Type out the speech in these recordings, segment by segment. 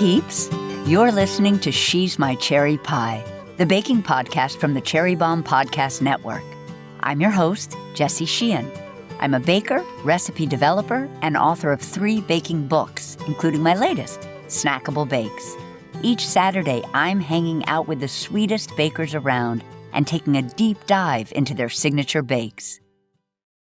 peeps? You're listening to She's My Cherry Pie, the baking podcast from the Cherry Bomb Podcast Network. I'm your host, Jessie Sheehan. I'm a baker, recipe developer, and author of 3 baking books, including my latest, Snackable Bakes. Each Saturday, I'm hanging out with the sweetest bakers around and taking a deep dive into their signature bakes.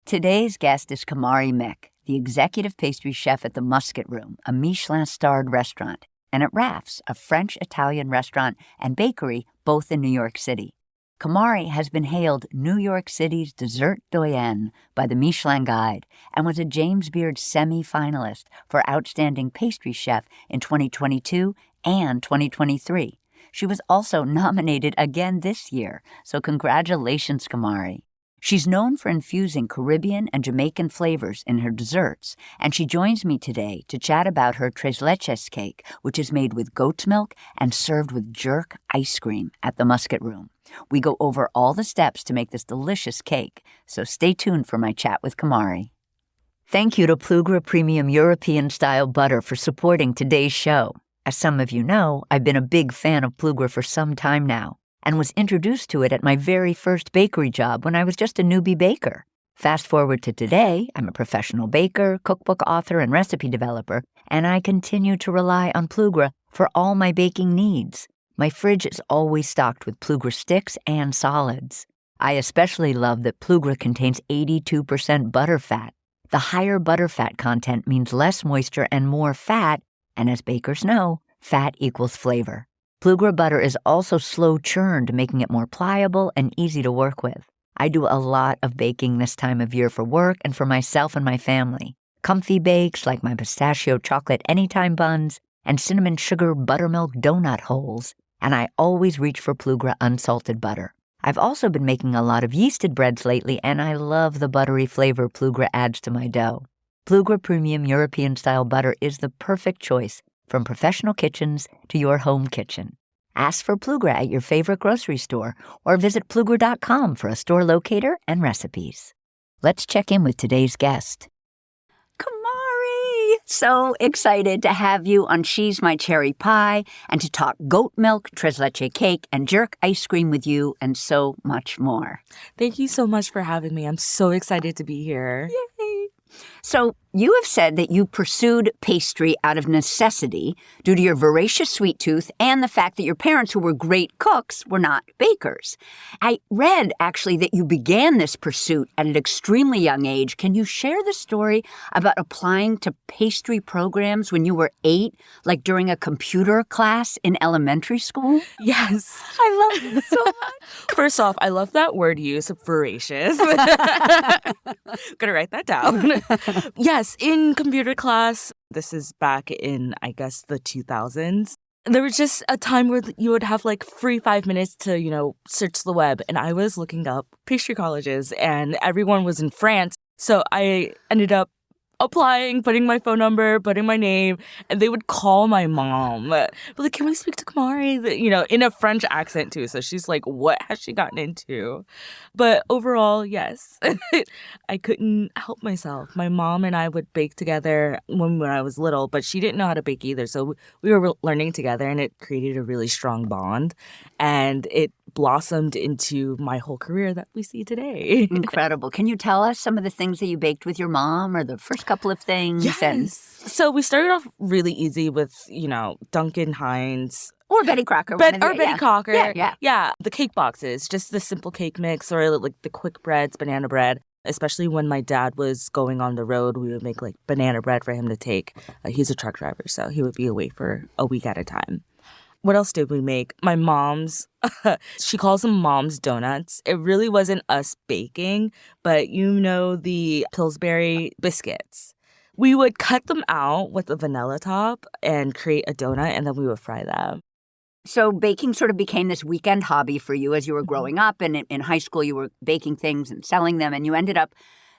Today's guest is Camari Mick, the executive pastry chef at the Musket Room, a Michelin-starred restaurant, and at Raff's, a French-Italian restaurant and bakery both in New York City. Camari has been hailed New York City's dessert doyenne by the Michelin Guide and was a James Beard semi-finalist for Outstanding Pastry Chef in 2022 and 2023. She was also nominated again this year, so congratulations, Camari. She's known for infusing Caribbean and Jamaican flavors in her desserts, and she joins me today to chat about her Tres Leches Cake, which is made with goat's milk and served with jerk ice cream at the Musket Room. We go over all the steps to make this delicious cake, so stay tuned for my chat with Camari. Thank you to Plugra Premium European-style butter for supporting today's show. As some of you know, I've been a big fan of Plugra for some time now, and was introduced to it at my very first bakery job when I was just a newbie baker. Fast forward to today, I'm a professional baker, cookbook author, and recipe developer, and I continue to rely on Plugra for all my baking needs. My fridge is always stocked with Plugra sticks and solids. I especially love that Plugra contains 82% butter fat. The higher butter fat content means less moisture and more fat, and as bakers know, fat equals flavor. Plugra butter is also slow churned, making it more pliable and easy to work with. I do a lot of baking this time of year for work and for myself and my family. Comfy bakes like my pistachio chocolate anytime buns and cinnamon sugar buttermilk donut holes, and I always reach for Plugra unsalted butter. I've also been making a lot of yeasted breads lately, and I love the buttery flavor Plugra adds to my dough. Plugra Premium European-style butter is the perfect choice from professional kitchens to your home kitchen. Ask for Plugra at your favorite grocery store or visit Plugra.com for a store locator and recipes. Let's check in with today's guest. Camari! So excited to have you on She's My Cherry Pie and to talk goat milk, Tres Leches Cake, and jerk ice cream with you and so much more. Thank you so much for having me. I'm so excited to be here. Yay! So you have said that you pursued pastry out of necessity due to your voracious sweet tooth and the fact that your parents, who were great cooks, were not bakers. I read, actually, that you began this pursuit at an extremely young age. Can you share the story about applying to pastry programs when you were 8, like during a computer class in elementary school? Yes. I love it so much. First off, I love that word use, voracious. Gonna write that down. Yes, in computer class, this is back in, I guess, the 2000s. There was just a time where you would have like free 5 minutes to, search the web. And I was looking up pastry colleges and everyone was in France. So I ended up applying, putting my phone number, putting my name, and they would call my mom. But like, can we speak to Camari? In a French accent too. So she's like, what has she gotten into? But overall, yes, I couldn't help myself. My mom and I would bake together when I was little, but she didn't know how to bake either. So we were learning together and it created a really strong bond. And it blossomed into my whole career that we see today. Incredible. Can you tell us some of the things that you baked with your mom or the first couple of things? Yes. So we started off really easy with, Duncan Hines. Or Betty Crocker. Betty Crocker. Yeah. Yeah. The cake boxes, just the simple cake mix or like the quick breads, banana bread. Especially when my dad was going on the road, we would make like banana bread for him to take. He's a truck driver, so he would be away for a week at a time. What else did we make? My mom's, she calls them mom's donuts. It really wasn't us baking, but the Pillsbury biscuits. We would cut them out with a vanilla top and create a donut, and then we would fry them. So baking sort of became this weekend hobby for you as you were growing up, and in high school you were baking things and selling them, and you ended up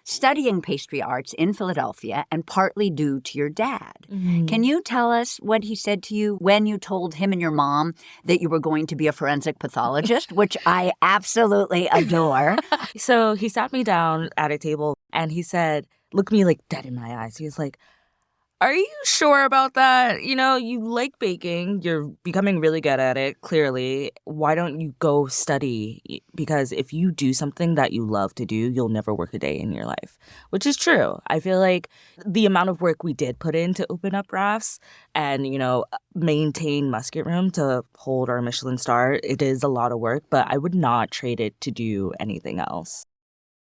studying pastry arts in Philadelphia, and partly due to your dad. Mm-hmm. Can you tell us what he said to you when you told him and your mom that you were going to be a forensic pathologist, which I absolutely adore? So he sat me down at a table and he said, look me like dead in my eyes. He was like, Are you sure about that? You like baking. You're becoming really good at it, clearly. Why don't you go study? Because if you do something that you love to do, you'll never work a day in your life, which is true. I feel like the amount of work we did put in to open up Rafts and, maintain Musket Room to hold our Michelin star, it is a lot of work, but I would not trade it to do anything else.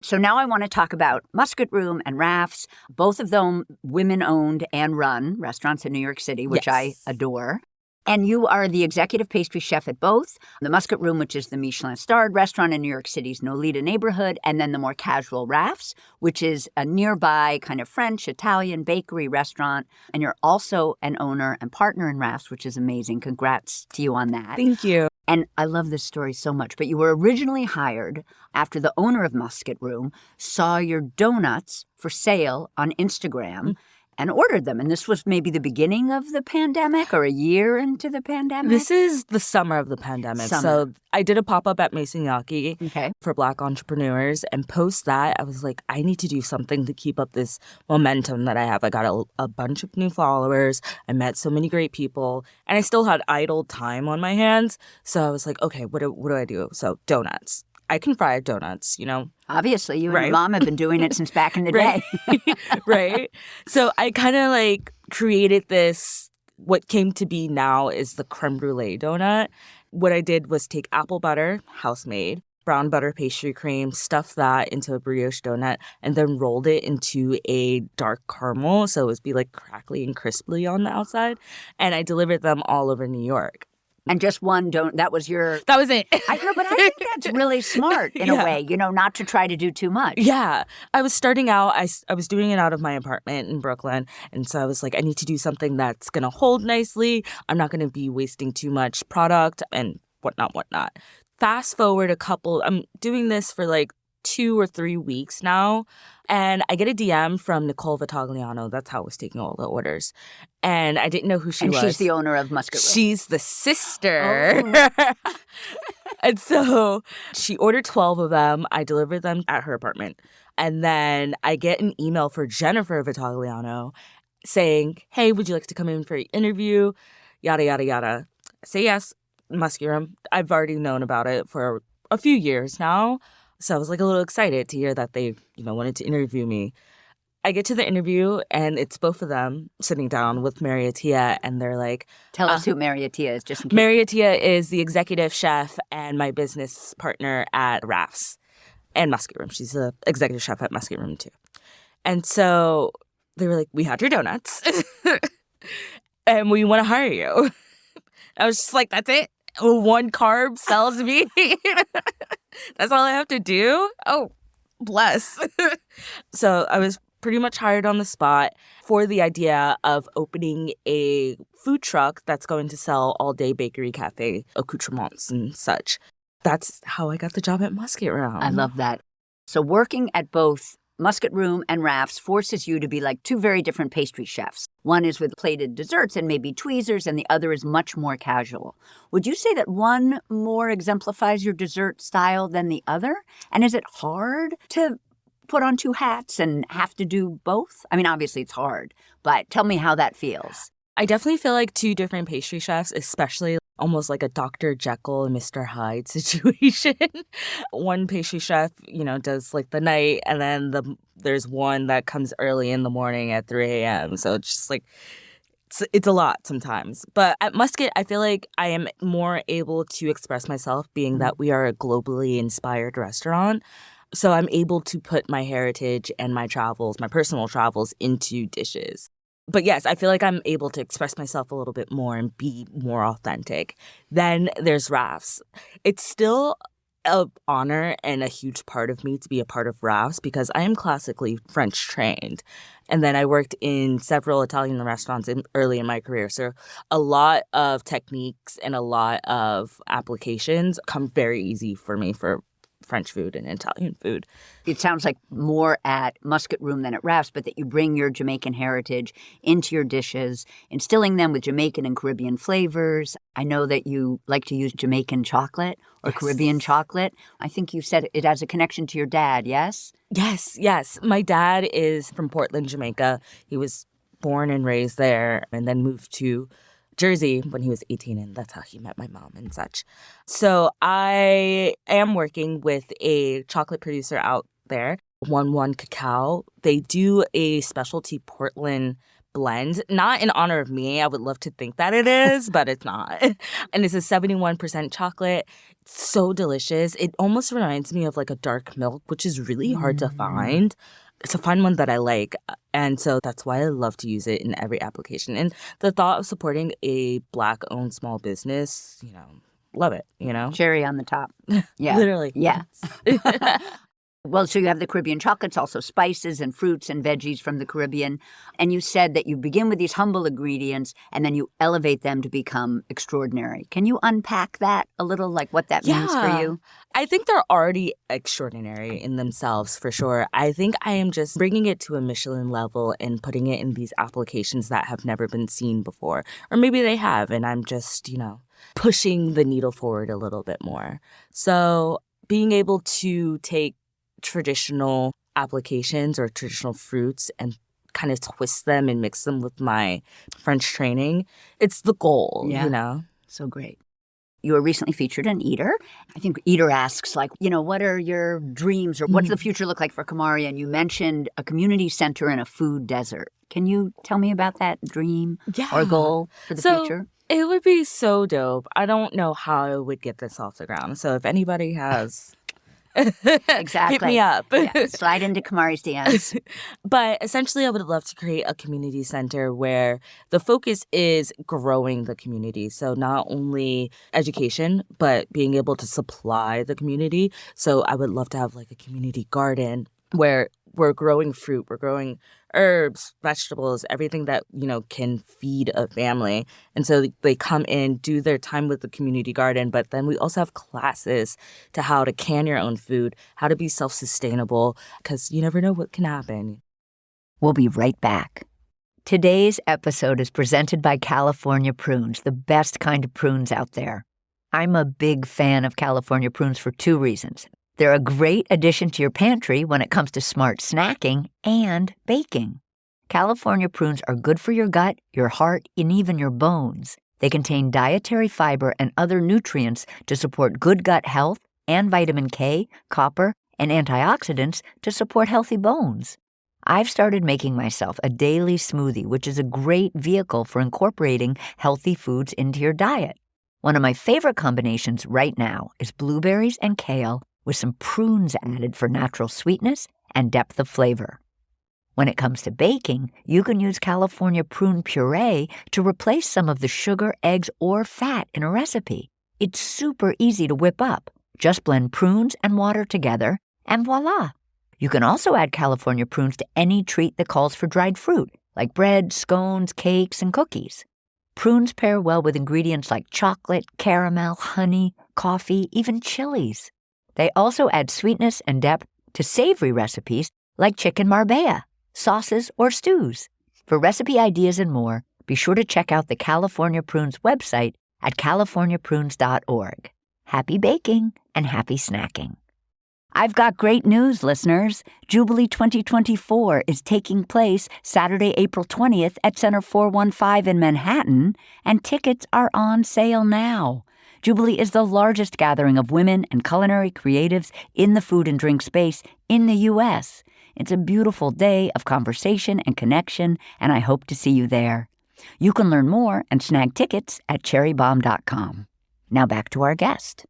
So now I want to talk about Musket Room and Rafts, both of them women-owned and run restaurants in New York City, which I adore. And you are the executive pastry chef at both. The Musket Room, which is the Michelin-starred restaurant in New York City's Nolita neighborhood, and then the more casual Rafts, which is a nearby kind of French, Italian bakery restaurant. And you're also an owner and partner in Rafts, which is amazing. Congrats to you on that. Thank you. And I love this story so much. But you were originally hired after the owner of Musket Room saw your donuts for sale on Instagram and ordered them. And this was maybe the beginning of the pandemic or a year into the pandemic? This is the summer of the pandemic. So I did a pop-up at Mason Yaki for Black entrepreneurs. And post that, I was like, I need to do something to keep up this momentum that I have. I got a bunch of new followers. I met so many great people. And I still had idle time on my hands. So I was like, okay, what do I do? So donuts. I can fry donuts, Obviously, you and your mom have been doing it since back in the day. Right. So I kind of created this, what came to be now is the creme brulee donut. What I did was take apple butter, house-made, brown butter pastry cream, stuff that into a brioche donut, and then rolled it into a dark caramel. So it would be crackly and crispy on the outside. And I delivered them all over New York. And just one donut, that was it. I know, but I think that's really smart in a way, not to try to do too much. Yeah. I was starting out, I was doing it out of my apartment in Brooklyn. And so I was like, I need to do something that's going to hold nicely. I'm not going to be wasting too much product and whatnot. Fast forward I'm doing this for 2 or 3 weeks now. And I get a DM from Nicole Vitagliano. That's how I was taking all the orders. And I didn't know who she was. And she's the owner of Musket Room. She's the sister. Oh. And so she ordered 12 of them. I delivered them at her apartment. And then I get an email for Jennifer Vitagliano saying, hey, would you like to come in for an interview? Yada, yada, yada. I say yes. Musket Room. I've already known about it for a few years now. So I was a little excited to hear that they, wanted to interview me. I get to the interview and it's both of them sitting down with Mariatia and they're like... Tell us who Mariatia is, just in case. Mariatia is the executive chef and my business partner at Rafts and Musket Room. She's the executive chef at Musket Room too. And so they were like, we had your donuts and we want to hire you. I was just like, that's it? One carb sells me? That's all I have to do? Oh, bless. So I was pretty much hired on the spot for the idea of opening a food truck that's going to sell all-day bakery cafe accoutrements and such. That's how I got the job at Musket Room. I love that. So working at both Musket Room and Rafts forces you to be two very different pastry chefs. One is with plated desserts and maybe tweezers, and the other is much more casual. Would you say that one more exemplifies your dessert style than the other? And is it hard to put on two hats and have to do both? I mean, obviously it's hard, but tell me how that feels. I definitely feel like two different pastry chefs, especially almost like a Dr. Jekyll and Mr. Hyde situation. One pastry chef, does the night, and then there's one that comes early in the morning at 3 a.m. So it's just it's a lot sometimes. But at Musket, I feel like I am more able to express myself, being that we are a globally inspired restaurant. So I'm able to put my heritage and my travels, my personal travels, into dishes. But yes, I feel like I'm able to express myself a little bit more and be more authentic. Then there's Rafts. It's still an honor and a huge part of me to be a part of Rafts because I am classically French trained. And then I worked in several Italian restaurants early in my career. So a lot of techniques and a lot of applications come very easy for me for French food and Italian food. It sounds like more at Musket Room than at Rafts, but that you bring your Jamaican heritage into your dishes, instilling them with Jamaican and Caribbean flavors. I know that you like to use Jamaican chocolate or Caribbean chocolate. I think you said it has a connection to your dad, yes? Yes. My dad is from Portland, Jamaica. He was born and raised there and then moved to Jersey when he was 18, and that's how he met my mom and such. So I am working with a chocolate producer out there, 11 Cacao. They do a specialty Portland blend, not in honor of me. I would love to think that it is, but it's not. And it's a 71% chocolate. It's so delicious. It almost reminds me of like a dark milk, which is really hard to find. It's a fun one that I like. And so that's why I love to use it in every application. And the thought of supporting a Black-owned small business, love it, Cherry on the top. Yeah. Literally. Yeah. Well, so you have the Caribbean chocolates, also spices and fruits and veggies from the Caribbean. And you said that you begin with these humble ingredients and then you elevate them to become extraordinary. Can you unpack that a little, like what that means for you? I think they're already extraordinary in themselves, for sure. I think I am just bringing it to a Michelin level and putting it in these applications that have never been seen before. Or maybe they have, and I'm just, pushing the needle forward a little bit more. So being able to take traditional applications or traditional fruits and kind of twist them and mix them with my French training, it's the goal, So great. You were recently featured in Eater. I think Eater asks, what are your dreams or what's the future look like for Camari? And you mentioned a community center in a food desert. Can you tell me about that dream or goal for the future? It would be so dope. I don't know how I would get this off the ground. So if anybody has... Exactly. Hit me up. Yeah, slide into Camari's DMs. But essentially, I would love to create a community center where the focus is growing the community. So not only education, but being able to supply the community. So I would love to have like a community garden where we're growing fruit, we're growing herbs, vegetables, everything that, can feed a family. And so they come in, do their time with the community garden, but then we also have classes to how to can your own food, how to be self-sustainable, because you never know what can happen. We'll be right back. Today's episode is presented by California Prunes, the best kind of prunes out there. I'm a big fan of California Prunes for 2 reasons. They're a great addition to your pantry when it comes to smart snacking and baking. California prunes are good for your gut, your heart, and even your bones. They contain dietary fiber and other nutrients to support good gut health and vitamin K, copper, and antioxidants to support healthy bones. I've started making myself a daily smoothie, which is a great vehicle for incorporating healthy foods into your diet. One of my favorite combinations right now is blueberries and kale with some prunes added for natural sweetness and depth of flavor. When it comes to baking, you can use California prune puree to replace some of the sugar, eggs, or fat in a recipe. It's super easy to whip up. Just blend prunes and water together, and voila! You can also add California prunes to any treat that calls for dried fruit, like bread, scones, cakes, and cookies. Prunes pair well with ingredients like chocolate, caramel, honey, coffee, even chilies. They also add sweetness and depth to savory recipes like chicken marbella, sauces, or stews. For recipe ideas and more, be sure to check out the California Prunes website at californiaprunes.org. Happy baking and happy snacking. I've got great news, listeners. Jubilee 2024 is taking place Saturday, April 20th at Center 415 in Manhattan, and tickets are on sale now. Jubilee is the largest gathering of women and culinary creatives in the food and drink space in the U.S. It's a beautiful day of conversation and connection, and I hope to see you there. You can learn more and snag tickets at cherrybomb.com. Now back to our guest.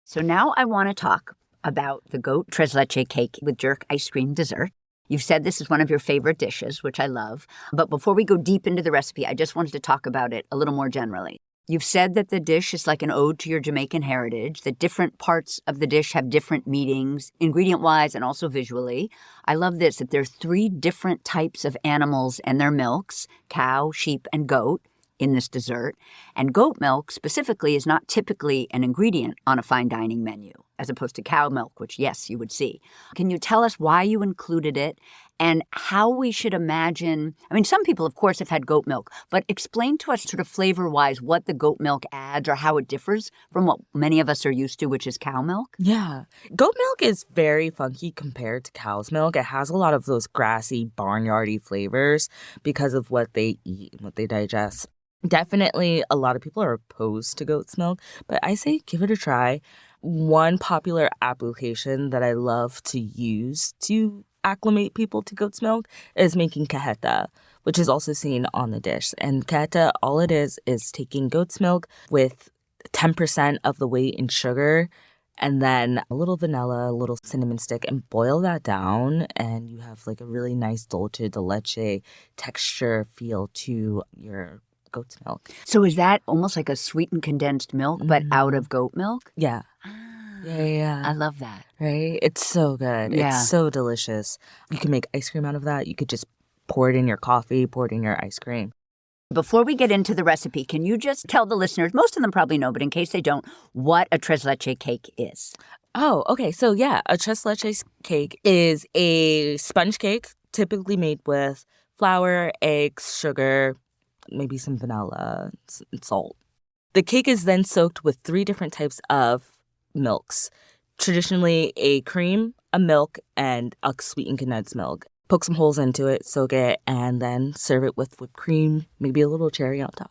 So now I want to talk about the Vogt Tres Leches Cake with jerk ice cream dessert. You've said this is one of your favorite dishes, which I love. But before we go deep into the recipe, I just wanted to talk about it a little more generally. You've said that the dish is like an ode to your Jamaican heritage, that different parts of the dish have different meanings, ingredient-wise and also visually. I love this, that there are 3 different types of animals and their milks, cow, sheep, and goat, in this dessert. And goat milk specifically is not typically an ingredient on a fine dining menu, as opposed to cow milk, which, yes, you would see. Can you tell us why you included it and how we should imagine. I mean, some people, of course, have had goat milk, but explain to us sort of flavor-wise what the goat milk adds or how it differs from what many of us are used to, which is cow milk. Yeah. Goat milk is very funky compared to cow's milk. It has a lot of those grassy, barnyardy flavors because of what they eat and what they digest. Definitely, a lot of people are opposed to goat's milk, but I say give it a try. One popular application that I love to use to acclimate people to goat's milk is making cajeta, which is also seen on the dish. And cajeta, all it is taking goat's milk with 10% of the weight in sugar and then a little vanilla, a little cinnamon stick, and boil that down. And you have like a really nice dulce de leche texture feel to your goat's milk. So is that almost like a sweetened condensed milk, but out of goat milk? Yeah. Yeah. I love that. Right? It's so good. Yeah. It's so delicious. You can make ice cream out of that. You could just pour it in your coffee, pour it in your ice cream. Before we get into the recipe, can you just tell the listeners, most of them probably know, but in case they don't, what a Tres Leches cake is? Oh, okay. So yeah, a Tres Leches cake is a sponge cake typically made with flour, eggs, sugar, maybe some vanilla, and salt. The cake is then soaked with 3 different types of milks. Traditionally, a cream, a milk, and a sweetened condensed milk. Poke some holes into it, soak it, and then serve it with whipped cream, maybe a little cherry on top.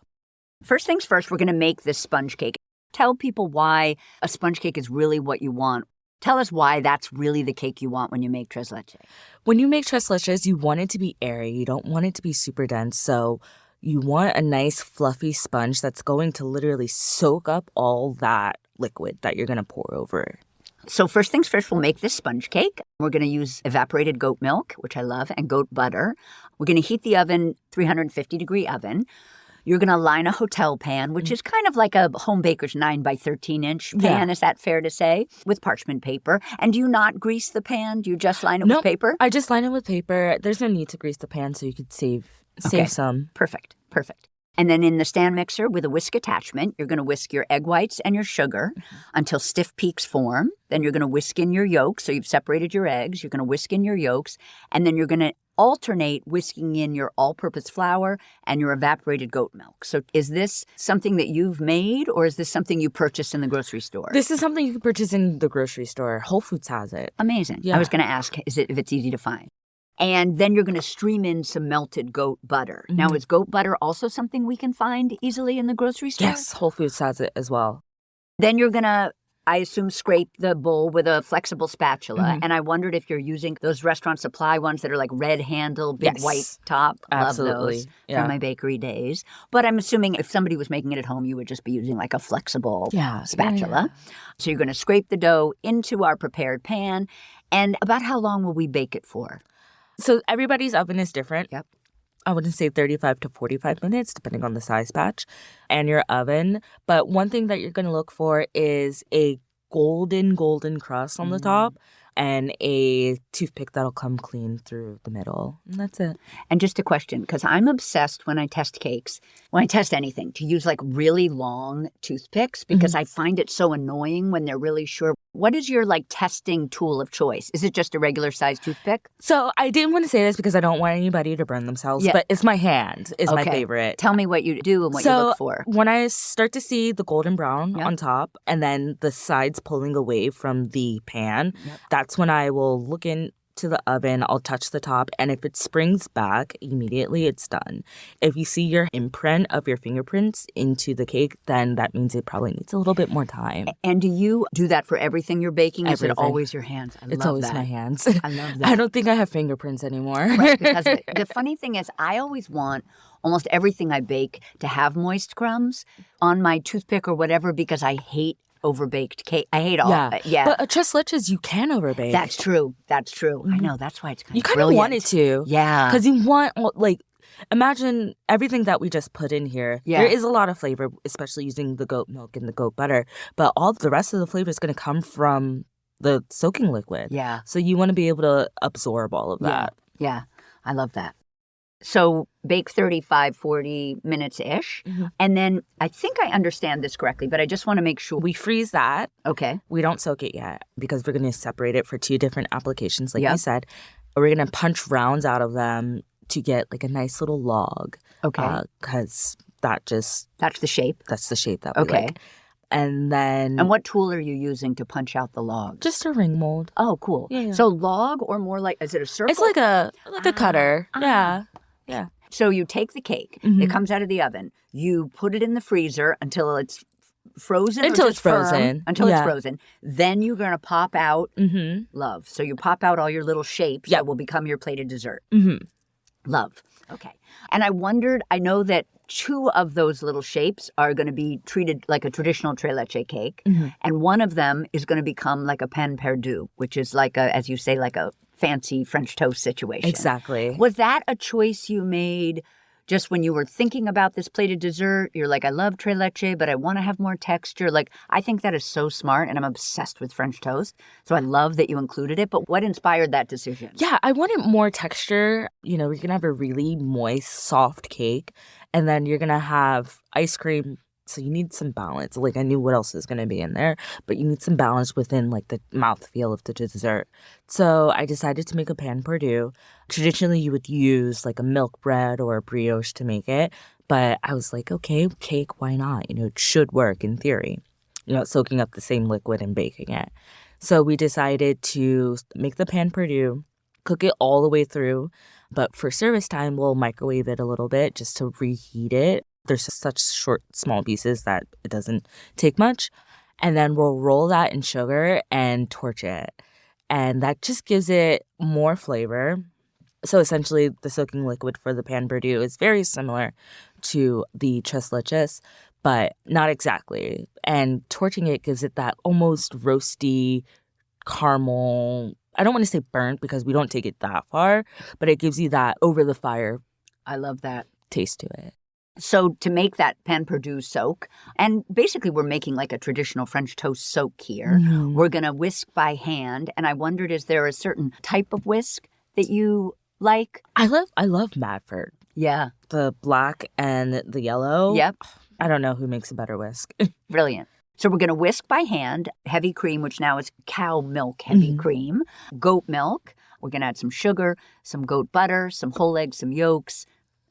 First things first, we're going to make this sponge cake. Tell people why a sponge cake is really what you want. Tell us why that's really the cake you want when you make Tres Leches. When you make Tres Leches, you want it to be airy. You don't want it to be super dense, so you want a nice fluffy sponge that's going to literally soak up all that liquid that you're going to pour over. So first things first, we'll make this sponge cake. We're going to use evaporated goat milk, which I love, and goat butter. We're going to heat the oven, 350-degree oven. You're going to line a hotel pan, which is kind of like a home baker's 9 by 13-inch pan, is that fair to say, with parchment paper. And do you not grease the pan? Do you just line it with paper? I just line it with paper. There's no need to grease the pan, so you could save some. Perfect. And then in the stand mixer with a whisk attachment, you're going to whisk your egg whites and your sugar until stiff peaks form. Then you're going to whisk in your yolks. So you've separated your eggs. You're going to whisk in your yolks. And then you're going to alternate whisking in your all-purpose flour and your evaporated goat milk. So is this something that you've made, or is this something you purchased in the grocery store? This is something you can purchase in the grocery store. Whole Foods has it. Amazing. Yeah. I was going to ask, if it's easy to find? And then you're going to stream in some melted goat butter. Now, is goat butter also something we can find easily in the grocery store? Yes, Whole Foods has it as well. Then you're going to, I assume, scrape the bowl with a flexible spatula. And I wondered if you're using those restaurant supply ones that are like red handle, big white top. Absolutely. Love those from my bakery days. But I'm assuming if somebody was making it at home, you would just be using like a flexible spatula. So you're going to scrape the dough into our prepared pan. And about how long will we bake it for? So everybody's oven is different. Yep. I wouldn't say 35 to 45 minutes, depending on the size batch and your oven. But one thing that you're going to look for is a golden crust on the top and a toothpick that'll come clean through the middle. And that's it. And just a question, because I'm obsessed when I test cakes, when I test anything, to use like really long toothpicks because I find it so annoying when they're really short. What is your like testing tool of choice? Is it just a regular size toothpick? So I didn't want to say this because I don't want anybody to burn themselves, but it's my hand is my favorite. Tell me what you do and what you look for. When I start to see the golden brown on top and then the sides pulling away from the pan, that's when I will look into the oven. I'll touch the top, and if it springs back immediately, it's done. If you see your imprint of your fingerprints into the cake, then that means it probably needs a little bit more time. And do you do that for everything you're baking? Everything. Is it always your hands? It's always my hands. I love that. I don't think I have fingerprints anymore. Right, because the funny thing is I always want almost everything I bake to have moist crumbs on my toothpick or whatever because I hate overbaked cake. I hate all of it. Yeah. But a Tres Leches, you can overbake. That's true. I know. That's why it's kind of You kind of want it to. Yeah. Because you want, like, imagine everything that we just put in here. Yeah. There is a lot of flavor, especially using the goat milk and the goat butter. But all the rest of the flavor is going to come from the soaking liquid. Yeah. So you want to be able to absorb all of that. Yeah. I love that. So bake 35, 40 minutes-ish. And then I think I understand this correctly, but I just want to make sure. We freeze that. Okay. We don't soak it yet because we're going to separate it for 2 different applications, like you said. We're going to punch rounds out of them to get like a nice little log. Okay. Because that's the shape. That's the shape that we like. And then... And what tool are you using to punch out the log? Just a ring mold. Oh, cool. Yeah. So log or more like, is it a circle? It's like a cutter. Yeah. So you take the cake. It comes out of the oven. You put it in the freezer until it's frozen. Until it's frozen. Until it's frozen. Then you're going to pop out love. So you pop out all your little shapes that will become your plated dessert. Love. Okay. And I know that 2 of those little shapes are going to be treated like a traditional Tres Leches cake. And one of them is going to become like a pan perdu, which is like as you say, like a fancy French toast situation. Exactly. Was that a choice you made just when you were thinking about this plated dessert? You're like, I love Tres Leches, but I want to have more texture. Like, I think that is so smart, and I'm obsessed with French toast. So I love that you included it. But what inspired that decision? Yeah, I wanted more texture. You know, you're going to have a really moist, soft cake, and then you're going to have ice cream. So you need some balance. Like, I knew what else is going to be in there, but you need some balance within, like, the mouthfeel of the dessert. So I decided to make a pan perdu. Traditionally, you would use, like, a milk bread or a brioche to make it. But I was like, okay, cake, why not? You know, it should work in theory. You know, soaking up the same liquid and baking it. So we decided to make the pan perdu, cook it all the way through. But for service time, we'll microwave it a little bit just to reheat it. There's such short, small pieces that it doesn't take much. And then we'll roll that in sugar and torch it. And that just gives it more flavor. So essentially, the soaking liquid for the pan perdu is very similar to the Tres Leches, but not exactly. And torching it gives it that almost roasty caramel. I don't want to say burnt because we don't take it that far, but it gives you that over the fire. I love that taste to it. So to make that pan perdu soak, and basically we're making like a traditional French toast soak here, we're going to whisk by hand. And I wondered, is there a certain type of whisk that you like? I love Madford. Yeah. The black and the yellow. Yep. I don't know who makes a better whisk. Brilliant. So we're going to whisk by hand, heavy cream, which now is cow milk heavy cream, goat milk. We're going to add some sugar, some goat butter, some whole eggs, some yolks.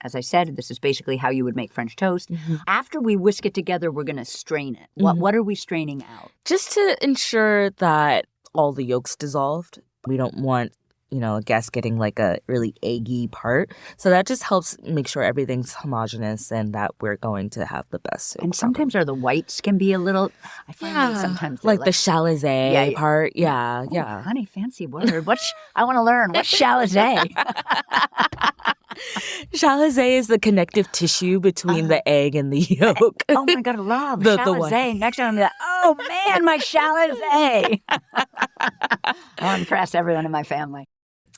As I said, this is basically how you would make French toast. After we whisk it together, we're going to strain it. What are we straining out? Just to ensure that all the yolks dissolved. We don't want, a guest getting like a really eggy part. So that just helps make sure everything's homogenous and that we're going to have the best soup. And sometimes the whites can be a little, I find that sometimes like the chalazé part. Yeah. Honey, fancy word. I want to learn. What's chalazé? Chalazé is the connective tissue between the egg and the yolk. Oh my God, I love chalazé. Next time I'm like, oh man, my chalazé. I'll impress everyone in my family.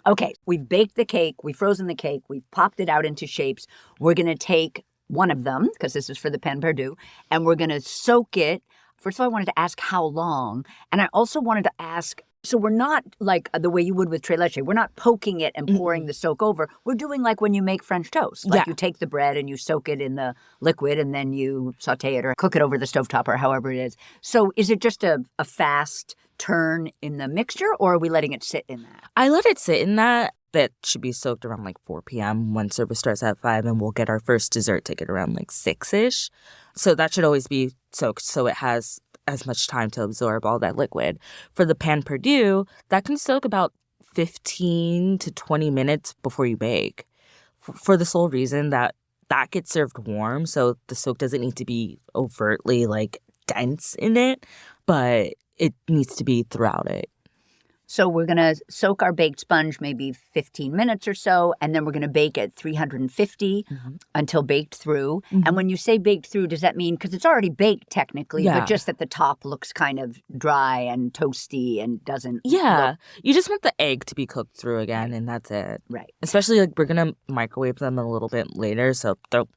Okay, we've baked the cake, we've frozen the cake, we've popped it out into shapes. We're going to take one of them, because this is for the pan perdu, and we're going to soak it. First of all, I wanted to ask how long, and I also wanted to ask, so we're not like the way you would with Tres Leches. We're not poking it and pouring the soak over. We're doing like when you make French toast. Like you take the bread and you soak it in the liquid and then you saute it or cook it over the stovetop or however it is. So is it just a fast turn in the mixture, or are we letting it sit in that? I let it sit in that. That should be soaked around like 4 p.m. when service starts at 5, and we'll get our first dessert ticket around like 6-ish. So that should always be soaked so it has as much time to absorb all that liquid. For the pan perdu, that can soak about 15 to 20 minutes before you bake, for the sole reason that gets served warm, so the soak doesn't need to be overtly like dense in it, but it needs to be throughout it. So we're going to soak our baked sponge maybe 15 minutes or so, and then we're going to bake at 350 until baked through. And when you say baked through, does that mean, because it's already baked technically, but just that the top looks kind of dry and toasty and doesn't look... You just want the egg to be cooked through again, and that's it. Right. Especially like we're going to microwave them a little bit later, so they'll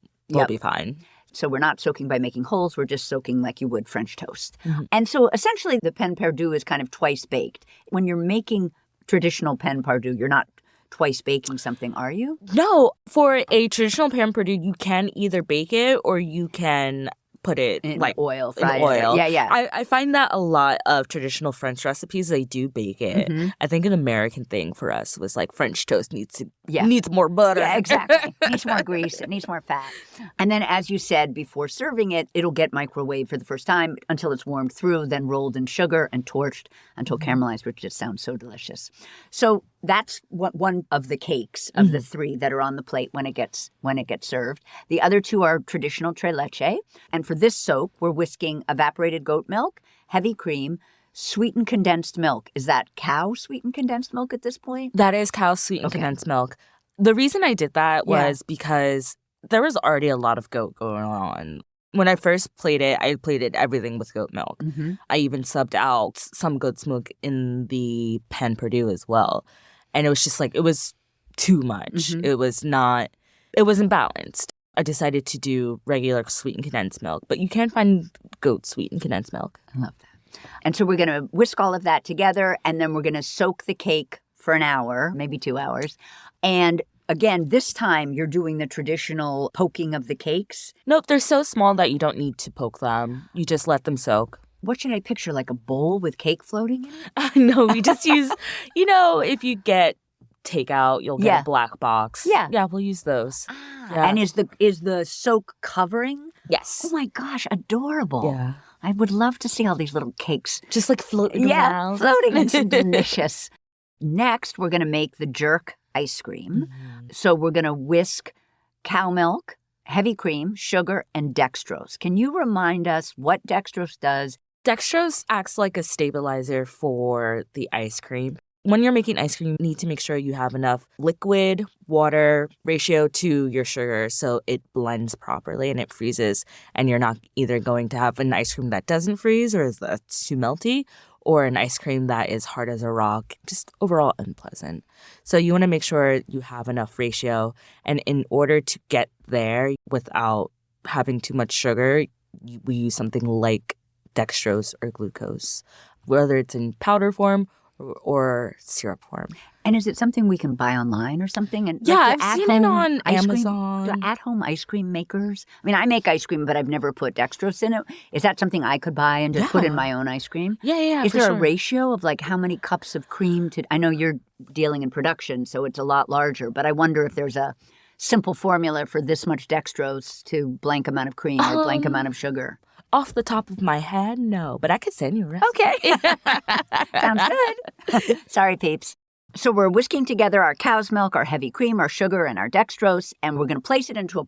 be fine. So we're not soaking by making holes. We're just soaking like you would French toast. And so essentially the pan perdu is kind of twice baked. When you're making traditional pan perdu, you're not twice baking something, are you? No. For a traditional pan perdu, you can either bake it or you can put it in like oil, in fry oil. it. Yeah. I find that a lot of traditional French recipes, they do bake it. Mhm. I think an American thing for us was like French toast needs Yeah. more butter. Yeah, exactly. It needs more grease. It needs more fat. And then, as you said, before serving it, it'll get microwaved for the first time until it's warmed through, then rolled in sugar and torched until caramelized, which just sounds so delicious. So that's one of the cakes of the three that are on the plate when it gets served. The other two are traditional tres leches. And for this soak, we're whisking evaporated goat milk, heavy cream, sweetened condensed milk. Is that cow sweetened condensed milk at this point? That is cow sweetened condensed milk. The reason I did that was because there was already a lot of goat going on. When I first plated everything with goat milk. Mm-hmm. I even subbed out some goat's milk in the pan perdu as well. And it was just like, it was too much. Mm-hmm. It wasn't balanced. I decided to do regular sweetened condensed milk, but you can find goat sweetened condensed milk. I love that. And so we're going to whisk all of that together, and then we're going to soak the cake for an hour, maybe 2 hours. And again, this time you're doing the traditional poking of the cakes. Nope, they're so small that you don't need to poke them. You just let them soak. What should I picture, like a bowl with cake floating in it? No, we just use, if you get takeout, you'll get a black box. Yeah, we'll use those. Yeah. And is the soak covering? Yes. Oh my gosh, adorable. Yeah. I would love to see all these little cakes. Just like floating around. Floating. It's delicious. Next, we're going to make the jerk ice cream. Mm-hmm. So we're going to whisk cow milk, heavy cream, sugar, and dextrose. Can you remind us what dextrose does? Dextrose acts like a stabilizer for the ice cream. When you're making ice cream, you need to make sure you have enough liquid water ratio to your sugar so it blends properly and it freezes. And you're not either going to have an ice cream that doesn't freeze or that's too melty, or an ice cream that is hard as a rock, just overall unpleasant. So you want to make sure you have enough ratio. And in order to get there without having too much sugar, we use something like dextrose or glucose, whether it's in powder form or syrup form. And is it something we can buy online or something? And yeah, I've seen it on Amazon. The at-home ice cream makers. I mean, I make ice cream, but I've never put dextrose in it. Is that something I could buy and just put in my own ice cream? Yeah. Is there a ratio of like how many cups of cream to? I know you're dealing in production, so it's a lot larger. But I wonder if there's a simple formula for this much dextrose to blank amount of cream or blank amount of sugar. Off the top of my head, no. But I could send you a recipe. Okay. Sounds good. Sorry, peeps. So we're whisking together our cow's milk, our heavy cream, our sugar, and our dextrose, and we're going to place it into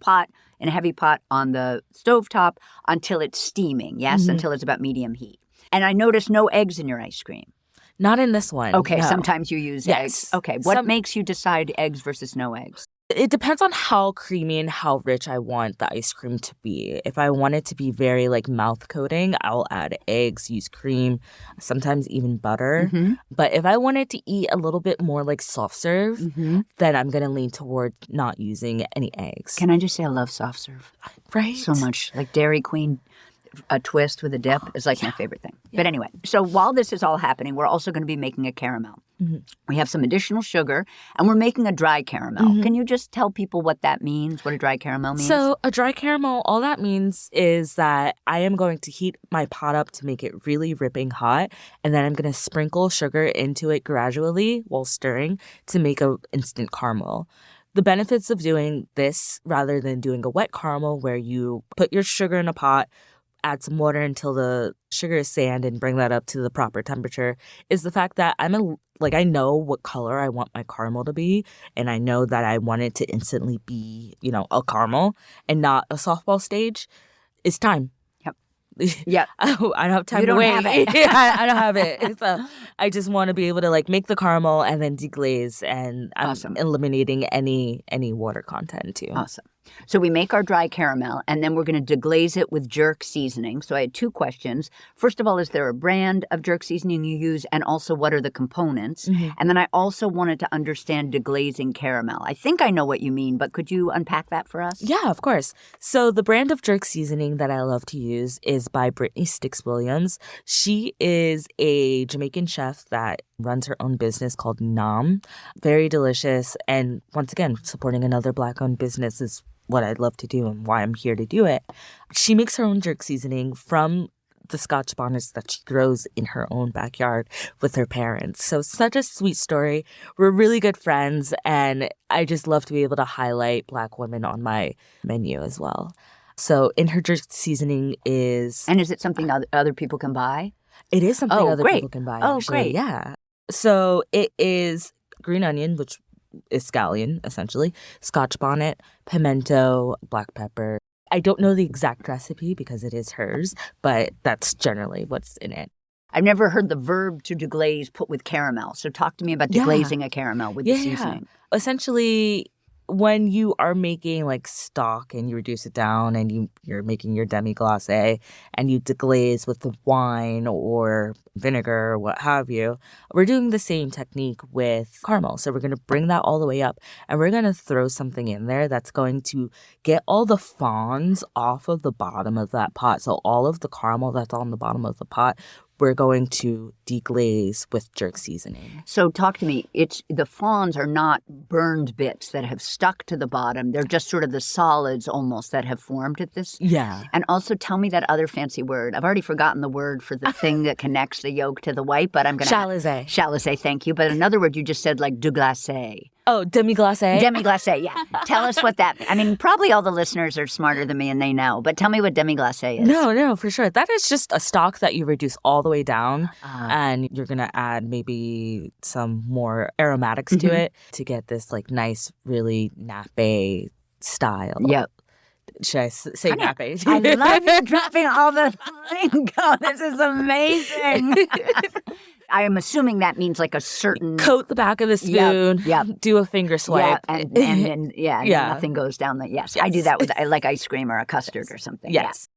in a heavy pot on the stovetop until it's steaming, yes? Mm-hmm. Until it's about medium heat. And I noticed no eggs in your ice cream. Not in this one. Okay, no. Sometimes you use eggs. Okay, what makes you decide eggs versus no eggs? It depends on how creamy and how rich I want the ice cream to be. If I want it to be very like mouth coating, I'll add eggs, use cream, sometimes even butter. Mm-hmm. But if I want it to eat a little bit more like soft serve, then I'm going to lean toward not using any eggs. Can I just say I love soft serve? Right? So much. Like Dairy Queen, a twist with a dip is like my favorite thing. Yeah. But anyway, so while this is all happening, we're also going to be making a caramel. Mm-hmm. We have some additional sugar, and we're making a dry caramel. Mm-hmm. Can you just tell people what that means, what a dry caramel means? So a dry caramel, all that means is that I am going to heat my pot up to make it really ripping hot, and then I'm going to sprinkle sugar into it gradually while stirring to make an instant caramel. The benefits of doing this rather than doing a wet caramel where you put your sugar in a pot, add some water until the sugar is sand and bring that up to the proper temperature is the fact that I know what color I want my caramel to be, and I know that I want it to instantly be, a caramel and not a softball stage. It's time. Yeah. I don't have time to wait. Have it. I don't have it. So I just want to be able to make the caramel and then deglaze, and I'm eliminating any water content too. Awesome. So we make our dry caramel, and then we're going to deglaze it with jerk seasoning. So I had two questions. First of all, is there a brand of jerk seasoning you use? And also, what are the components? Mm-hmm. And then I also wanted to understand deglazing caramel. I think I know what you mean, but could you unpack that for us? Yeah, of course. So the brand of jerk seasoning that I love to use is by Brittany Sticks Williams. She is a Jamaican chef that runs her own business called Nam. Very delicious. And once again, supporting another Black-owned business is what I'd love to do and why I'm here to do it. She makes her own jerk seasoning from the Scotch bonnets that she grows in her own backyard with her parents. So such a sweet story. We're really good friends, and I just love to be able to highlight Black women on my menu as well. So in her jerk seasoning is... And is it something other people can buy? It is something other great. people can buy, Oh, actually. great. Yeah. So it is green onion, which is scallion, essentially, Scotch bonnet, pimento, black pepper. I don't know the exact recipe because it is hers, but that's generally what's in it. I've never heard the verb to deglaze put with caramel. So talk to me about deglazing a caramel with the seasoning. Essentially, when you are making like stock and you reduce it down and you're making your demi-glace and you deglaze with the wine or vinegar or what have you, we're doing the same technique with caramel. So we're going to bring that all the way up and we're going to throw something in there that's going to get all the fronds off of the bottom of that pot. So all of the caramel that's on the bottom of the pot, we're going to deglaze with jerk seasoning. So talk to me. It's the fronds are not burned bits that have stuck to the bottom. They're just sort of the solids almost that have formed at this. Yeah. And also tell me that other fancy word. I've already forgotten the word for the thing that connects the yolk to the white, but I'm going to... Chalice. Chalice, thank you. But another word you just said like deglace. Oh, demi-glace? Demi-glace, yeah. Tell us what that... I mean, probably all the listeners are smarter than me and they know, but tell me what demi-glace is. No, for sure. That is just a stock that you reduce all the way down and you're going to add maybe some more aromatics to it to get this like nice, really nappe style. Yep. Should I say nappe? I love you dropping all the lingo. This is amazing. I am assuming that means like a certain... Coat the back of the spoon, do a finger swipe. And nothing goes down the... Yes, I do that with like ice cream or a custard or something. Yes.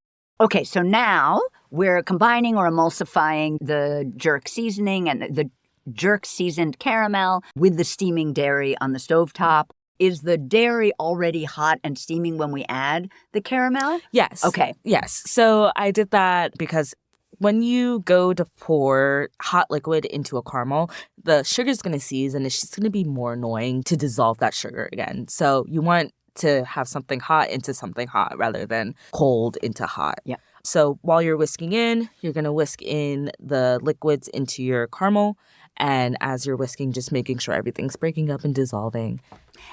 Yeah. Okay, so now we're combining or emulsifying the jerk seasoning and the jerk seasoned caramel with the steaming dairy on the stovetop. Is the dairy already hot and steaming when we add the caramel? Yes. Okay. Yes. So I did that because when you go to pour hot liquid into a caramel, the sugar's going to seize and it's just going to be more annoying to dissolve that sugar again. So you want to have something hot into something hot rather than cold into hot. Yeah. So while you're whisking in, you're going to whisk in the liquids into your caramel. And as you're whisking, just making sure everything's breaking up and dissolving.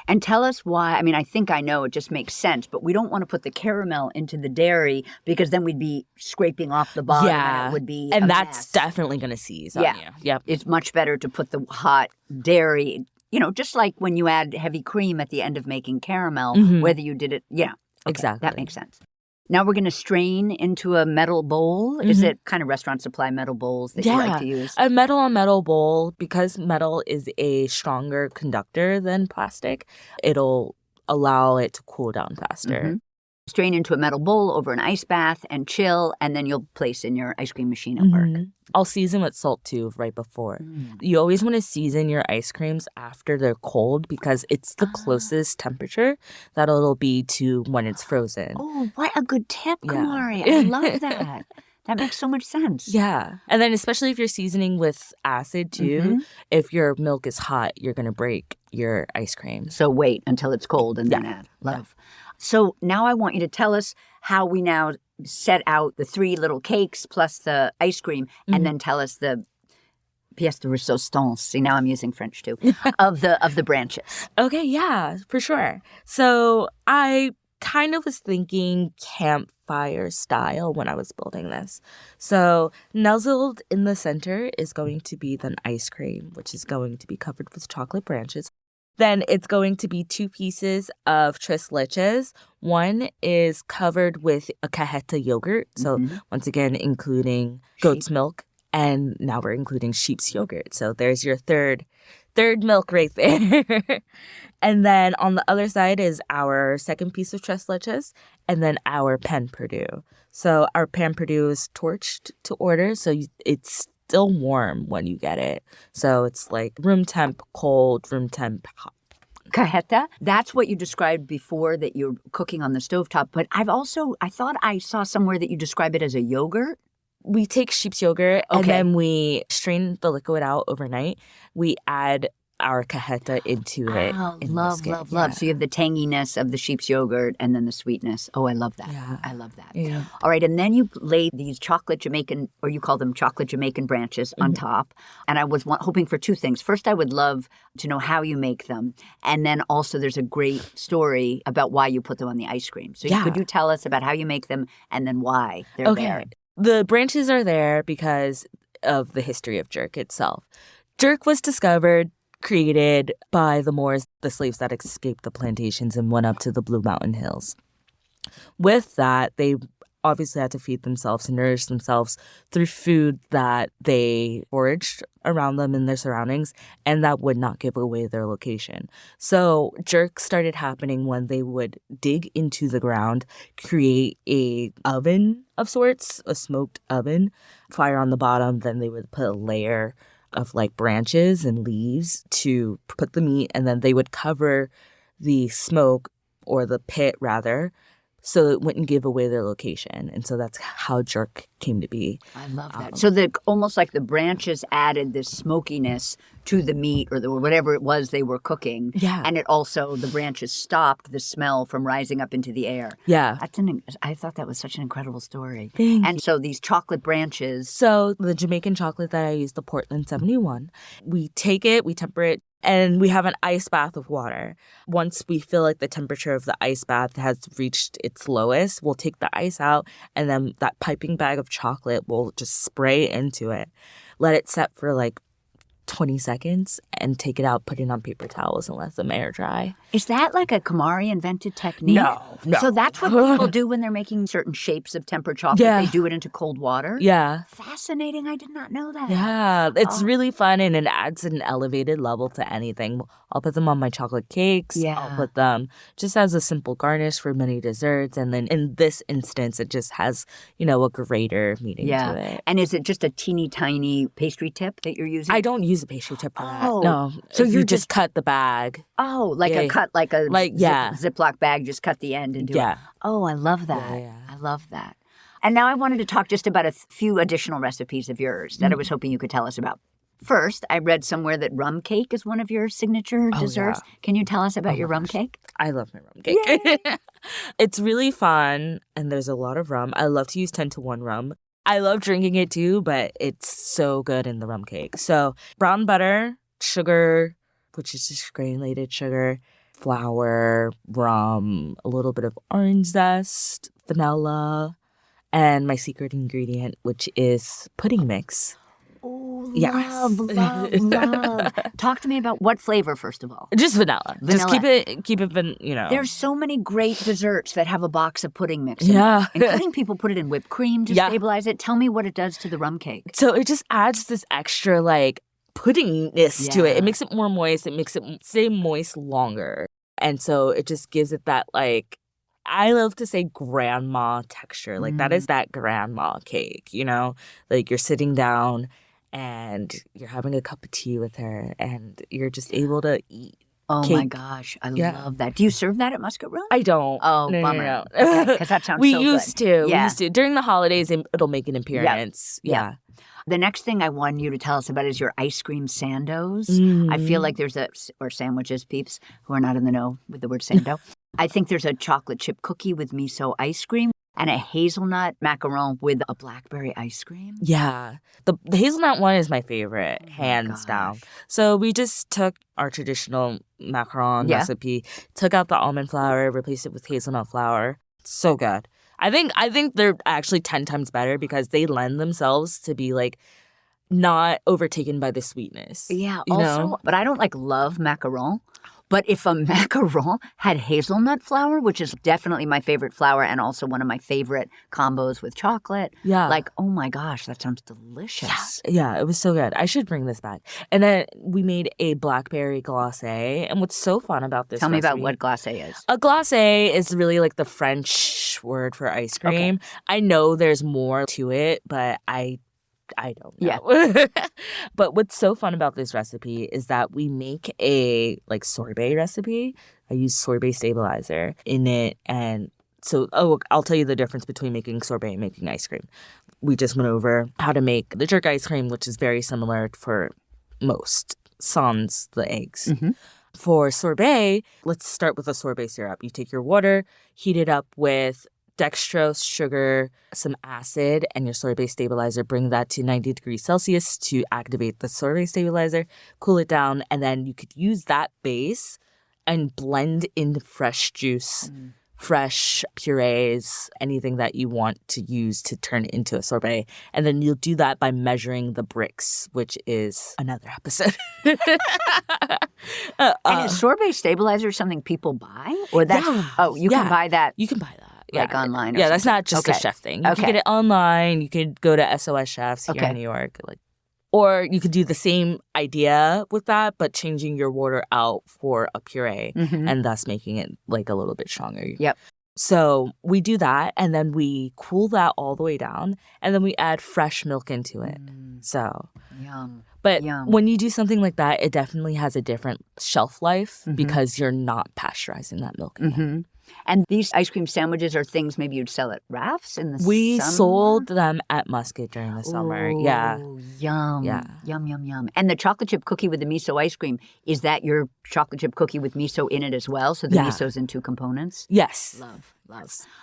And tell us why. I mean, I think I know, it just makes sense, but we don't want to put the caramel into the dairy because then we'd be scraping off the bottom and it would be and a that's mess. Definitely going to seize on you. Yep. It's much better to put the hot dairy, just like when you add heavy cream at the end of making caramel, whether you did it, exactly. That makes sense. Now we're going to strain into a metal bowl. Is it kind of restaurant supply metal bowls that you like to use? A metal on metal bowl, because metal is a stronger conductor than plastic, it'll allow it to cool down faster. Strain into a metal bowl over an ice bath and chill, and then you'll place in your ice cream machine at work. I'll season with salt too right before. You always want to season your ice creams after they're cold because it's the closest temperature that it'll be to when it's frozen. Oh, what a good tip, Camari. I love that. That makes so much sense. Yeah. And then especially if you're seasoning with acid too, if your milk is hot, you're going to break your ice cream. So wait until it's cold and then add. Love. So now I want you to tell us how we now set out the 3 little cakes plus the ice cream and then tell us the pièce de résistance. See, now I'm using French too. of the branches. Okay, yeah, for sure. So I kind of was thinking campfire style when I was building this. So nuzzled in the center is going to be the ice cream, which is going to be covered with chocolate branches. Then it's going to be 2 pieces of Tres Leches. One is covered with a cajeta yogurt. So once again, including goat's milk. And now we're including sheep's yogurt. So there's your third milk right there. And then on the other side is our second piece of Tres Leches and then our pan perdu. So our pan perdu is torched to order. So it's still warm when you get it. So it's like room temp cold, room temp hot. Cajeta, that's what you described before that you're cooking on the stovetop. But I thought I saw somewhere that you describe it as a yogurt. We take sheep's yogurt and then we strain the liquid out overnight. We add our cajeta into it. Oh, in love, Musket. love, love. So you have the tanginess of the sheep's yogurt and then the sweetness. Oh, I love that. Yeah. I love that. Yeah. All right. And then you laid these chocolate Jamaican, or you call them chocolate Jamaican branches on top. And I was hoping for two things. First, I would love to know how you make them. And then also there's a great story about why you put them on the ice cream. So could you tell us about how you make them and then why they're there? The branches are there because of the history of jerk itself. Jerk was discovered, created by the Moors, the slaves that escaped the plantations and went up to the Blue Mountain Hills. With that, they obviously had to feed themselves and nourish themselves through food that they foraged around them in their surroundings and that would not give away their location. So jerk started happening when they would dig into the ground, create a oven of sorts, a smoked oven, fire on the bottom, then they would put a layer of like branches and leaves to put the meat, and then they would cover the smoke, or the pit rather, so it wouldn't give away their location. And so that's how jerk came to be. I love that. So almost like the branches added this smokiness to the meat or whatever it was they were cooking. Yeah. And it also, the branches stopped the smell from rising up into the air. Yeah. I thought that was such an incredible story. Thank you. So these chocolate branches. So the Jamaican chocolate that I use, the Portland 71, we take it, we temper it, and we have an ice bath of water. Once we feel like the temperature of the ice bath has reached its lowest, we'll take the ice out, and then that piping bag of chocolate will just spray into it. Let it set for like 20 seconds and take it out, put it on paper towels and let them air dry. Is that like a Camari invented technique? No. So that's what people do when they're making certain shapes of tempered chocolate. Yeah. They do it into cold water? Yeah. Fascinating. I did not know that. Yeah. It's really fun, and it adds an elevated level to anything. I'll put them on my chocolate cakes. Yeah. I'll put them just as a simple garnish for many desserts. And then in this instance, it just has, a greater meaning to it. And is it just a teeny tiny pastry tip that you're using? I don't use a pastry tip for that. Oh. No. So you you just cut the bag. Oh, like a cut, like a Ziploc bag, just cut the end and do it. Oh, I love that. Yeah. I love that. And now I wanted to talk just about a few additional recipes of yours that I was hoping you could tell us about. First, I read somewhere that rum cake is one of your signature desserts. Yeah. Can you tell us about your rum cake? I love my rum cake. It's really fun, and there's a lot of rum. I love to use 10-to-1 rum. I love drinking it too, but it's so good in the rum cake. So brown butter, sugar, which is just granulated sugar, flour, rum, a little bit of orange zest, vanilla, and my secret ingredient, which is pudding mix. Oh, Yes. love. Talk to me about what flavor, first of all. Just vanilla. Just keep it. There's so many great desserts that have a box of pudding mix. Yeah. Including people put it in whipped cream to stabilize it. Tell me what it does to the rum cake. So it just adds this extra, puddingness to it. It makes it more moist. It makes it stay moist longer. And so it just gives it that, I love to say grandma texture. That is that grandma cake, You're sitting down and you're having a cup of tea with her and you're just able to eat. Oh cake. My gosh, I love that. Do you serve that at Musket Room? I don't. Oh, no, bummer. No. Because that sounds we so used good. to. Yeah. We used to. During the holidays, it'll make an appearance. Yeah. The next thing I want you to tell us about is your ice cream sandos. I feel like there's or sandwiches, peeps, who are not in the know with the word sando. I think there's a chocolate chip cookie with miso ice cream and a hazelnut macaron with a blackberry ice cream. Yeah. The hazelnut one is my favorite, hands down. So we just took our traditional macaron recipe, took out the almond flour, replaced it with hazelnut flour. So good. I think they're actually 10 times better because they lend themselves to be not overtaken by the sweetness. Yeah. But I don't love macaron. But if a macaron had hazelnut flour, which is definitely my favorite flour and also one of my favorite combos with chocolate. Yeah. Oh my gosh, that sounds delicious. Yeah, it was so good. I should bring this back. And then we made a blackberry glacé. And what's so fun about this Tell me about what glacé is. A glacé is really the French word for ice cream. Okay. I know there's more to it, but I don't know. Yeah. But what's so fun about this recipe is that we make a sorbet recipe. I use sorbet stabilizer in it. And so, I'll tell you the difference between making sorbet and making ice cream. We just went over how to make the jerk ice cream, which is very similar for most sans the eggs. Mm-hmm. For sorbet, let's start with a sorbet syrup. You take your water, heat it up with dextrose, sugar, some acid, and your sorbet stabilizer. Bring that to 90 degrees Celsius to activate the sorbet stabilizer. Cool it down, and then you could use that base and blend in fresh juice, fresh purees, anything that you want to use to turn it into a sorbet. And then you'll do that by measuring the bricks, which is another episode. And is sorbet stabilizer something people buy? Or that's, you can buy that? You can buy that. Like online or Yeah, that's something? not just Okay. a chef thing. You can get it online. You could go to SOS Chefs here in New York. Or you could do the same idea with that, but changing your water out for a puree and thus making it like a little bit stronger. Yep. So we do that, and then we cool that all the way down, and then we add fresh milk into it. So, Yum. but Yum. when you do something like that, it definitely has a different shelf life because you're not pasteurizing that milk. Mm-hmm. And these ice cream sandwiches are things maybe you'd sell at Rafts in the We summer? sold them at Musket during the summer. Yeah. Ooh, yum. Yeah. Yum, yum, yum. And the chocolate chip cookie with the miso ice cream, is that your chocolate chip cookie with miso in it as well? So the miso's in two components? Yes. Love.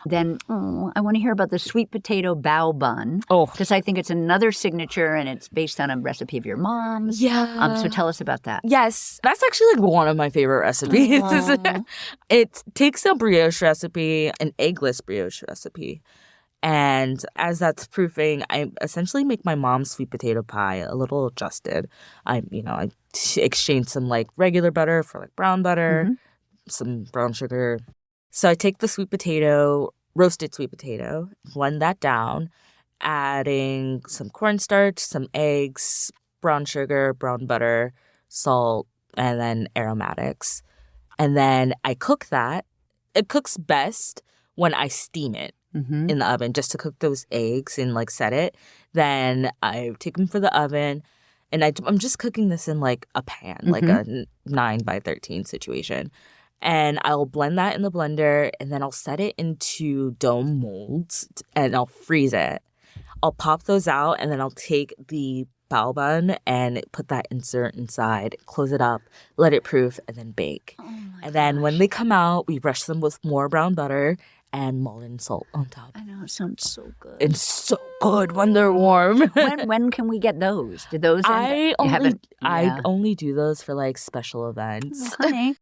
Then I want to hear about the sweet potato bao bun. Oh. Because I think it's another signature and it's based on a recipe of your mom's. Yeah. So tell us about that. Yes. That's actually like one of my favorite recipes. It takes a brioche recipe, an eggless brioche recipe. And as that's proofing, I essentially make my mom's sweet potato pie a little adjusted. I exchange some like regular butter for like brown butter, some brown sugar. So I take the sweet potato, roasted sweet potato, blend that down, adding some cornstarch, some eggs, brown sugar, brown butter, salt, and then aromatics. And then I cook that. It cooks best when I steam it in the oven just to cook those eggs and like set it. Then I take them for the oven. And I'm just cooking this in like a pan, like a 9x13 situation. And I'll blend that in the blender, and then I'll set it into dome molds, and I'll freeze it. I'll pop those out, and then I'll take the bao bun and put that insert inside, close it up, let it proof, and then bake. And then when they come out, we brush them with more brown butter and Michelin salt on top. I know, it sounds so good. It's so good when they're warm. When can we get those? Did those I only do those for like special events. Honey.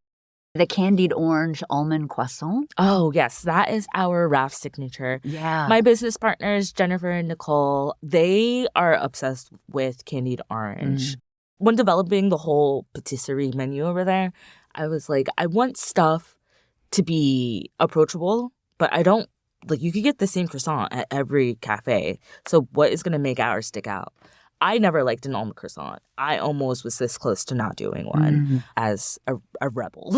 The candied orange almond croissant. Oh, yes. That is our Raft signature. Yeah. My business partners, Jennifer and Nicole, they are obsessed with candied orange. When developing the whole patisserie menu over there, I was like, I want stuff to be approachable, but I don't, like, you could get the same croissant at every cafe. So what is going to make ours stick out? I never liked an almond croissant. I almost was this close to not doing one as a rebel.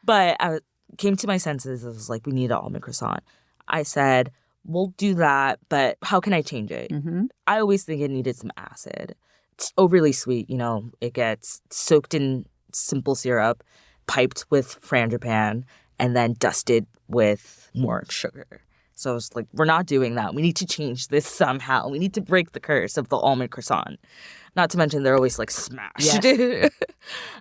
But I came to my senses. I was like, we need an almond croissant. I said, we'll do that, but how can I change it? I always think it needed some acid. It's overly sweet, it gets soaked in simple syrup, piped with frangipane, and then dusted with more sugar. So I was like, we're not doing that. We need to change this somehow. We need to break the curse of the almond croissant. Not to mention they're always like smashed. Yes.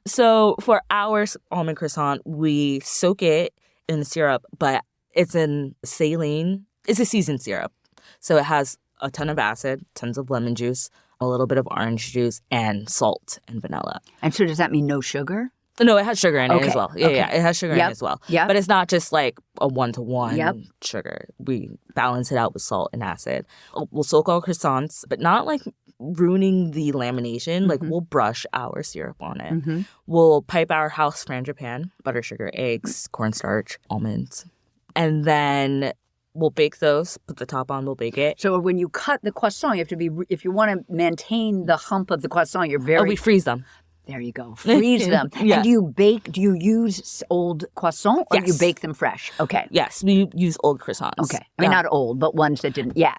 So for our almond croissant, we soak it in the syrup, but it's in saline. It's a seasoned syrup. So it has a ton of acid, tons of lemon juice, a little bit of orange juice, and salt and vanilla. And so does that mean no sugar? No, it has sugar in it as well. Yeah, it has sugar in it as well. Yeah. But it's not just like a 1-to-1 sugar. We balance it out with salt and acid. We'll soak our croissants, but not like ruining the lamination. Like we'll brush our syrup on it. We'll pipe our house frangipane, butter, sugar, eggs, cornstarch, almonds. And then we'll bake those, put the top on, we'll bake it. So when you cut the croissant, you have to be, if you want to maintain the hump of the croissant, you're very... we freeze them. There you go. Freeze them. Yeah. And do you use old croissant or you bake them fresh? Okay. Yes, we use old croissants. Okay. I mean, not old, but ones that didn't. Yeah.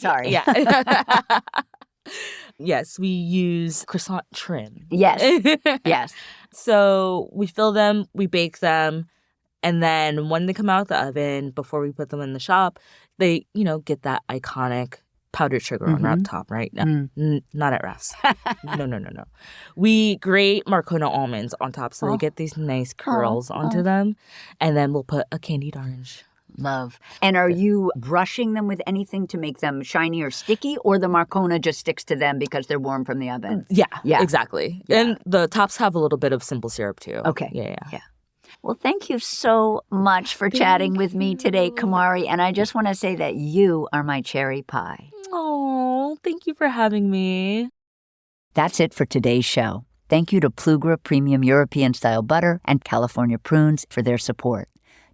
Sorry. Yeah. Yes, we use croissant trim. Yes. Yes. So we fill them, we bake them, and then when they come out of the oven, before we put them in the shop, they, get that iconic powdered sugar on our top, right? No, not at Raf's. No. We grate Marcona almonds on top so they get these nice curls onto them. And then we'll put a candied orange. Love. And are you brushing them with anything to make them shiny or sticky, or the Marcona just sticks to them because they're warm from the oven? Yeah, exactly. Yeah. And the tops have a little bit of simple syrup too. Okay. Yeah. Well, thank you so much for chatting with me today, Camari. And I just want to say that you are my cherry pie. Oh, thank you for having me. That's it for today's show. Thank you to Plugra Premium European Style Butter and California Prunes for their support.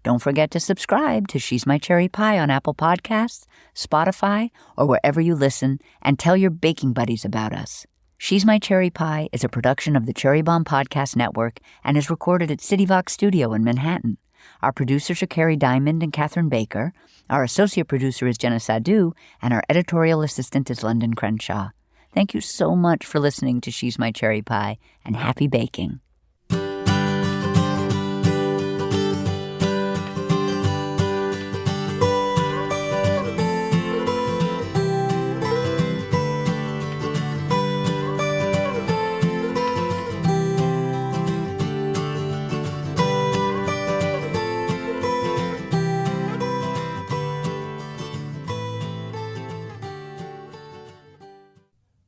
Don't forget to subscribe to She's My Cherry Pie on Apple Podcasts, Spotify, or wherever you listen, and tell your baking buddies about us. She's My Cherry Pie is a production of the Cherry Bomb Podcast Network and is recorded at CityVox Studio in Manhattan. Our producers are Carrie Diamond and Catherine Baker. Our associate producer is Jenna Sadhu, and our editorial assistant is Londyn Crenshaw. Thank you so much for listening to She's My Cherry Pie, and happy baking.